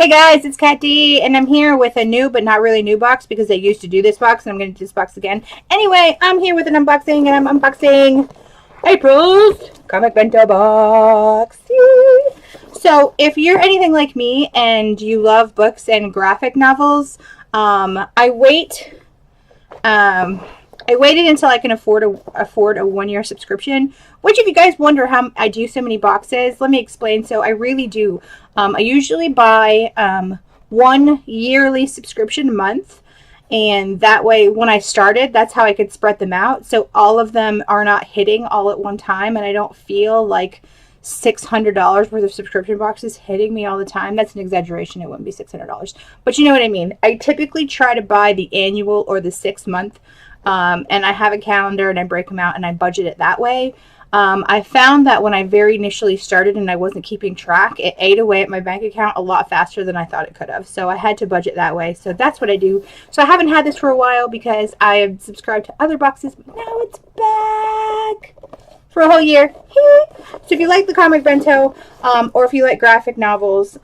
Hey guys, it's Katt Dee, and I'm here with a new but not really new box because I used to do this box, and I'm going to do this box again. Anyway, I'm here with an unboxing, and I'm unboxing April's Comic Bento box. Yay! So, if you're anything like me and you love books and graphic novels, I waited until I can afford a 1-year subscription, which if you guys wonder how I do so many boxes, let me explain. So I really do. I usually buy 1 yearly subscription a month, and that way when I started, that's how I could spread them out. So all of them are not hitting all at one time, and I don't feel like $600 worth of subscription boxes hitting me all the time. That's an exaggeration. It wouldn't be $600, but you know what I mean. I typically try to buy the annual or the 6-month. And I have a calendar and I break them out and I budget it that way. I found that when I very initially started and I wasn't keeping track, it ate away at my bank account a lot faster than I thought it could have. So I had to budget that way. So that's what I do. So I haven't had this for a while because I have subscribed to other boxes, but now it's back for a whole year. So if you like the Comic Bento, or if you like graphic novels,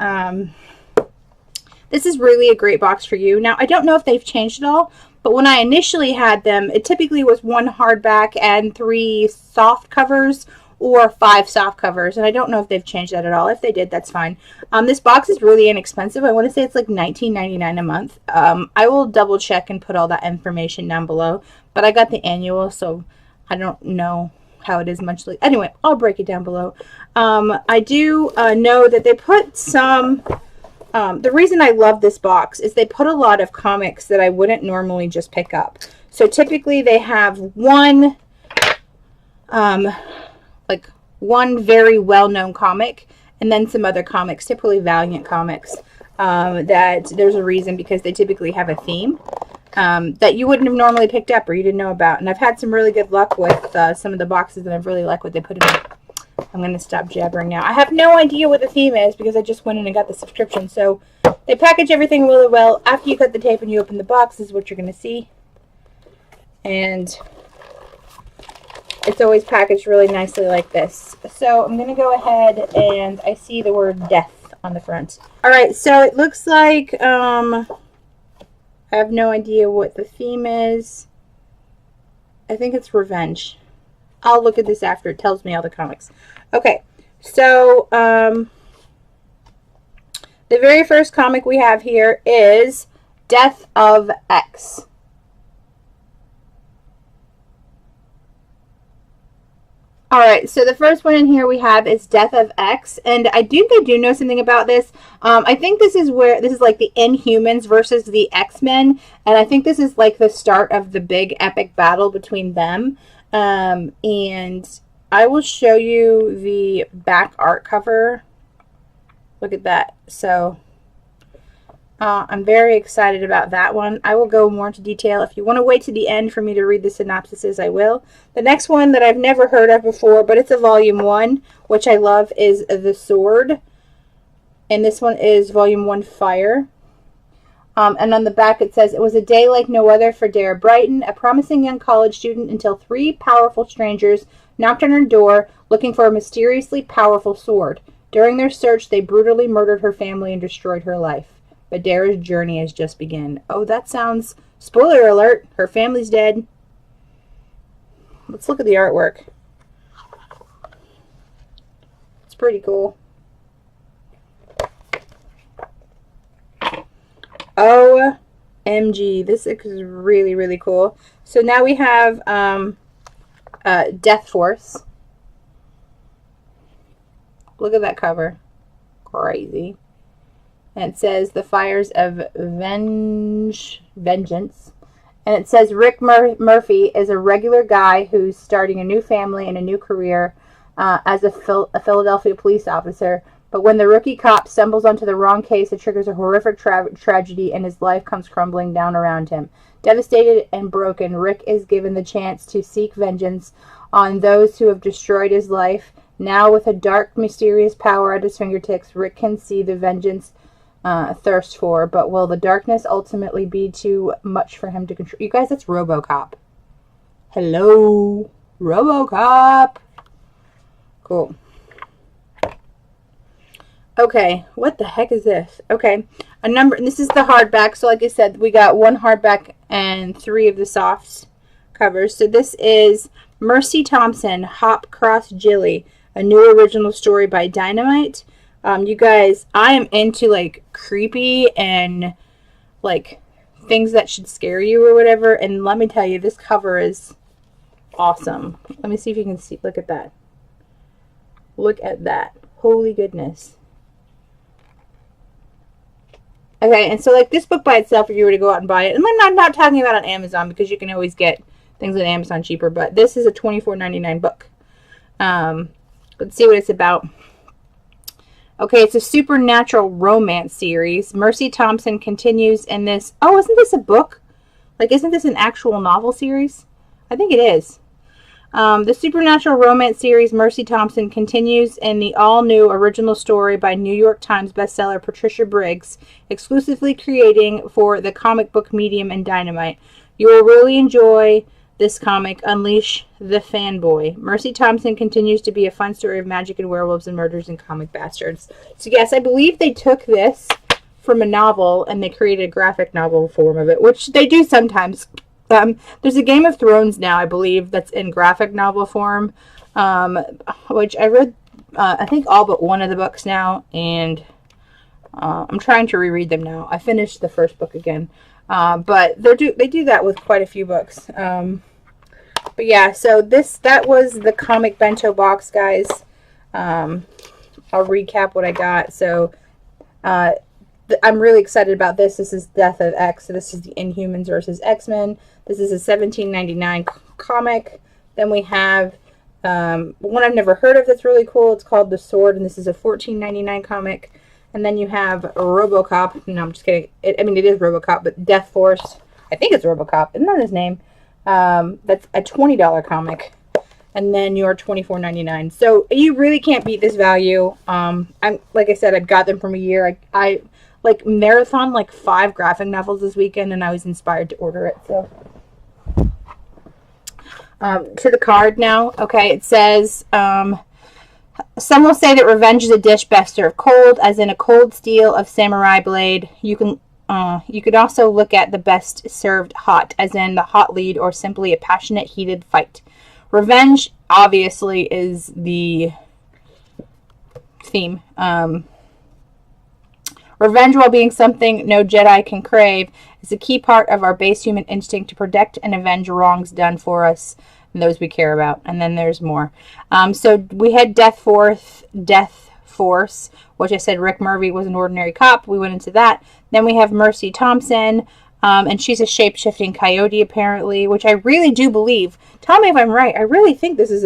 this is really a great box for you. Now, I don't know if they've changed at all, but when I initially had them, it typically was 1 hardback and 3 soft covers or 5 soft covers. And I don't know if they've changed that at all. If they did, that's fine. This box is really inexpensive. I want to say it's like $19.99 a month. I will double check and put all that information down below. But I got the annual, so I don't know how it is monthly. Anyway, I'll break it down below. I do know that they put some... the reason I love this box is they put a lot of comics that I wouldn't normally just pick up. So typically they have one very well-known comic and then some other comics, typically Valiant comics, that there's a reason because they typically have a theme that you wouldn't have normally picked up or you didn't know about. And I've had some really good luck with some of the boxes and I've really liked what they put in them. I'm going to stop jabbering now. I have no idea what the theme is because I just went in and got the subscription. So they package everything really well. After you cut the tape and you open the box, this is what you're going to see. And it's always packaged really nicely like this. So I'm going to go ahead and I see the word death on the front. Alright, so it looks like I have no idea what the theme is. I think it's revenge. I'll look at this after it tells me all the comics. Okay, so the very first comic we have here is Death of X. Alright, so the first one in here we have is Death of X, and I do know something about this. I think this is like the Inhumans versus the X-Men, and I think this is like the start of the big epic battle between them. And I will show you the back art cover. Look at that. So I'm very excited about that one. I will go more into detail. If you want to wait to the end for me to read the synopsises, I will. The next one that I've never heard of before, but it's a volume 1, which I love, is The Sword. And this one is volume 1, Fire. And on the back it says, it was a day like no other for Dara Brighton, a promising young college student, until 3 powerful strangers knocked on her door looking for a mysteriously powerful sword. During their search, they brutally murdered her family and destroyed her life. But Dara's journey has just begun. Oh, that sounds... Spoiler alert, her family's dead. Let's look at the artwork. It's pretty cool. OMG, this is really, really cool. So now we have Death Force. Look at that cover. Crazy. And it says The Fires of Vengeance. And it says Rick Murphy is a regular guy who's starting a new family and a new career as a Philadelphia police officer. But when the rookie cop stumbles onto the wrong case, it triggers a horrific tragedy and his life comes crumbling down around him. Devastated and broken, Rick is given the chance to seek vengeance on those who have destroyed his life. Now, with a dark, mysterious power at his fingertips, Rick can see the vengeance thirst for. But will the darkness ultimately be too much for him to control? You guys, that's RoboCop. Hello, RoboCop. Cool. Okay, what the heck is this? Okay, this is the hardback. So like I said, we got one hardback and 3 of the softs covers. So this is Mercy Thompson, Hop Cross Jilly, a new original story by Dynamite. You guys, I am into like creepy and like things that should scare you or whatever. And let me tell you, this cover is awesome. Let me see if you can see. Look at that. Look at that. Holy goodness. Okay, and so like this book by itself, if you were to go out and buy it, and I'm not talking about on Amazon because you can always get things on Amazon cheaper, but this is a $24.99 book. Let's see what it's about. Okay, it's a supernatural romance series. Mercy Thompson continues in this. Oh, isn't this a book? Like, isn't this an actual novel series? I think it is. The supernatural romance series Mercy Thompson continues in the all-new original story by New York Times bestseller Patricia Briggs, exclusively creating for the comic book medium and Dynamite. You will really enjoy this comic, Unleash the Fanboy. Mercy Thompson continues to be a fun story of magic and werewolves and murders and comic bastards. So yes, I believe they took this from a novel and they created a graphic novel form of it, which they do sometimes. There's a Game of Thrones now, I believe, that's in graphic novel form, which I read, I think, all but one of the books now, and I'm trying to reread them now. I finished the first book again, but they do that with quite a few books. But yeah, so that was the comic Bento box, guys. I'll recap what I got. So I'm really excited about this. This is Death of X. So this is the Inhumans versus X-Men. This is a $17.99 comic. Then we have one I've never heard of that's really cool. It's called The Sword, and this is a $14.99 comic. And then you have RoboCop. No, I'm just kidding. I mean, it is RoboCop, but Death Force. I think it's RoboCop. Isn't that his name? That's a $20 comic. And then your $24.99. So you really can't beat this value. I'm like I said, I've got them from a year. I like marathon like 5 graphic novels this weekend, and I was inspired to order it. So to the card now. Okay, it says some will say that revenge is a dish best served cold, as in a cold steel of samurai blade. You could also look at the best served hot, as in the hot lead, or simply a passionate, heated fight. Revenge, obviously, is the theme. Revenge, while being something no Jedi can crave, is a key part of our base human instinct to protect and avenge wrongs done for us and those we care about. And then there's more. So we had Death Force, which I said Rick Murphy was an ordinary cop. We went into that. Then we have Mercy Thompson, and she's a shape-shifting coyote, apparently, which I really do believe. Tell me if I'm right. I really think this is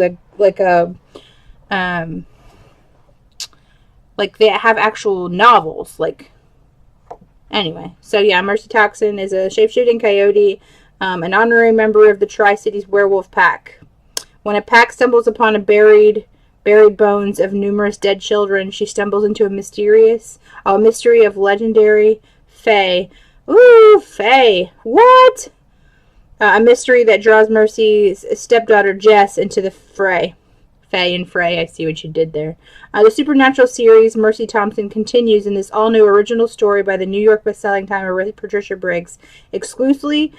like they have actual novels, like, anyway. So yeah, Mercy Thompson is a shape-shifting coyote, an honorary member of the Tri-Cities werewolf pack. When a pack stumbles upon a buried bones of numerous dead children, she stumbles into a mystery of legendary Fae. Ooh, Fae. What? A mystery that draws Mercy's stepdaughter Jess into the fray. Faye and Frey, I see what you did there. The supernatural series Mercy Thompson continues in this all-new original story by the New York best-selling timer Patricia Briggs, exclusively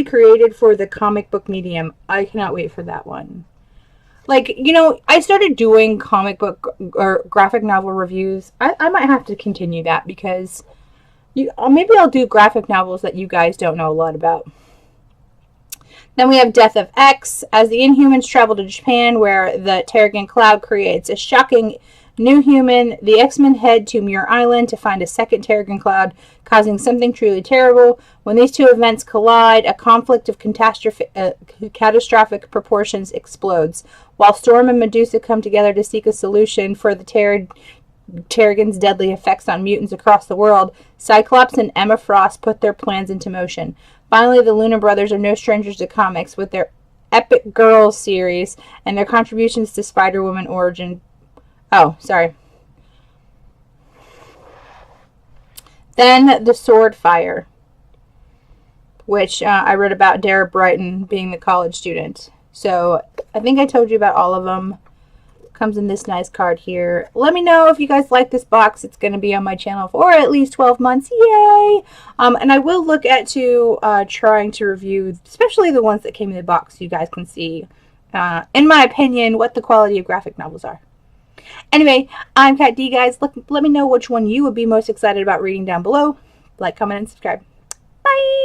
created for the comic book medium. I cannot wait for that one. Like, you know, I started doing comic book or graphic novel reviews. I might have to continue that because maybe I'll do graphic novels that you guys don't know a lot about. Then we have Death of X. As the Inhumans travel to Japan, where the Terrigen Cloud creates a shocking new human, the X-Men head to Muir Island to find a second Terrigen Cloud, causing something truly terrible. When these two events collide, a conflict of catastrophic proportions explodes. While Storm and Medusa come together to seek a solution for the Terrigen's deadly effects on mutants across the world, Cyclops and Emma Frost put their plans into motion. Finally, the Luna brothers are no strangers to comics with their Epic Girls series and their contributions to Spider-Woman origin. Oh, sorry. Then The Sword Fire, which I read about Dara Brighton being the college student. So I think I told you about all of them. Comes in this nice card here. Let me know if you guys like this box. It's going to be on my channel for at least 12 months. Yay! And I will look at trying to review, especially the ones that came in the box, so you guys can see, in my opinion, what the quality of graphic novels are. Anyway, I'm Katt Dee, guys. Let me know which one you would be most excited about reading down below. Like, comment, and subscribe. Bye!